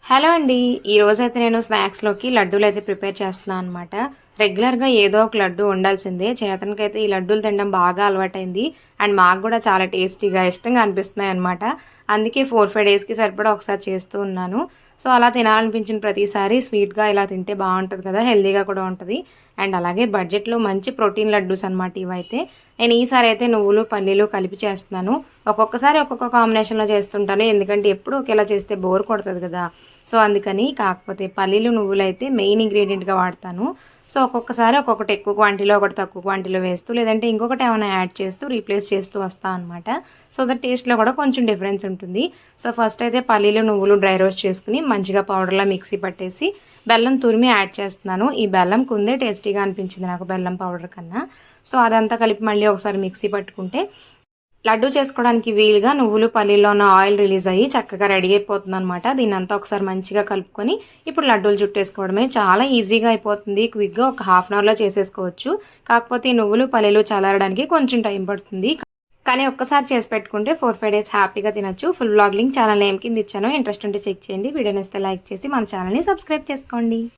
Hello అండి. ఈరోజైతే నేను స్నాక్స్‌లోకి లడ్డూలైతే ప్రిపేర్ చేస్తున్నాను అనమాట. రెగ్యులర్‌గా ఏదో ఒక లడ్డు ఉండాల్సిందే. చేతన్‌కైతే ఈ లడ్డూలు తినడం బాగా అలవాటైంది. అండ్ మాకు గూడా చాలా టేస్టీగా, ఇష్టంగా అనిపిస్తున్నాయన్నమాట. అందుకే 4, 5 డేస్‌కి సరిపడా ఒకసారి చేస్తూ ఉన్నాను. సో, అలా తినాలనిపించిన ప్రతిసారి స్వీట్‌గా ఇలా తింటే బావుంటది కదా! హెల్తీగా కూడా ఉంటది. అండ్ అలాగే బడ్జెట్‌లో మంచి ప్రోటీన్ లడ్డూస్ అనమాట ఇవైతే. నేను ఈసారి అయితే నువ్వులు, పల్లీలు కలిపి చేస్తున్నాను. ఒక్కొక్కసారి ఒక్కొక్క కాంబినేషన్‌లో చేస్తుంటాను. ఎందుకంటే ఎప్పుడూ ఒకేలా చేస్తే బోర్ కొడతది కదా! సో, అందుకని కాకపోతే పల్లీలు, నువ్వులైతే మెయిన్ ఇంగ్రీడియంట్‌గా వాడతాను. సో, ఒక్కొక్కసారి ఒక్కొక్కటి ఎక్కువ క్వాంటిటీలో, ఒకటి తక్కువ క్వాంటిటీలో వేస్తూ, లేదంటే ఇంకొకటి ఏమైనా యాడ్ చేస్తూ, రీప్లేస్ చేస్తూ వస్తా అనమాట. సో దట్ టేస్ట్‌లో కూడా కొంచెం డిఫరెన్స్ ఉంటుంది. సో, ఫస్ట్ అయితే పల్లీలు, నువ్వులు డ్రై రోస్ట్ చేసుకొని మంచిగా పౌడర్‌లా మిక్సీ పట్టేసి, బెల్లం తురిమి యాడ్ చేస్తున్నాను. ఈ బెల్లం కుందే టేస్టీగా అనిపించింది నాకు బెల్లం పౌడర్ కన్నా. సో, అదంతా కలిపి మళ్ళీ ఒకసారి మిక్సీ పట్టుకుంటే లడ్డూ చేసుకోవడానికి వీలుగా నువ్వులు, పల్లీల్లో ఉన్న ఆయిల్ రిలీజ్ అయ్యి చక్కగా రెడీ అయిపోతుందనమాట. దీన్నంతా ఒకసారి మంచిగా కలుపుకొని ఇప్పుడు లడ్డూలు చుట్టేసుకోవడమే. చాలా ఈజీగా అయిపోతుంది. క్విక్‌గా ఒక హాఫ్ అన్ అవర్‌లో చేసేసుకోవచ్చు. కాకపోతే ఈ నువ్వులు, పల్లీలు చల్లారడానికి కొంచెం టైం పడుతుంది. కానీ ఒక్కసారి చేసి పెట్టుకుంటే 4, 5 డేస్ హ్యాపీగా తినొచ్చు. Full vlog link channel name కింద ఇచ్చాను. ఇంట్రెస్ట్ ఉంటే చెక్ చేయండి. వీడియో నచ్చితే లైక్ చేసి మన ఛానల్‌ని సబ్స్క్రైబ్ చేసుకోండి.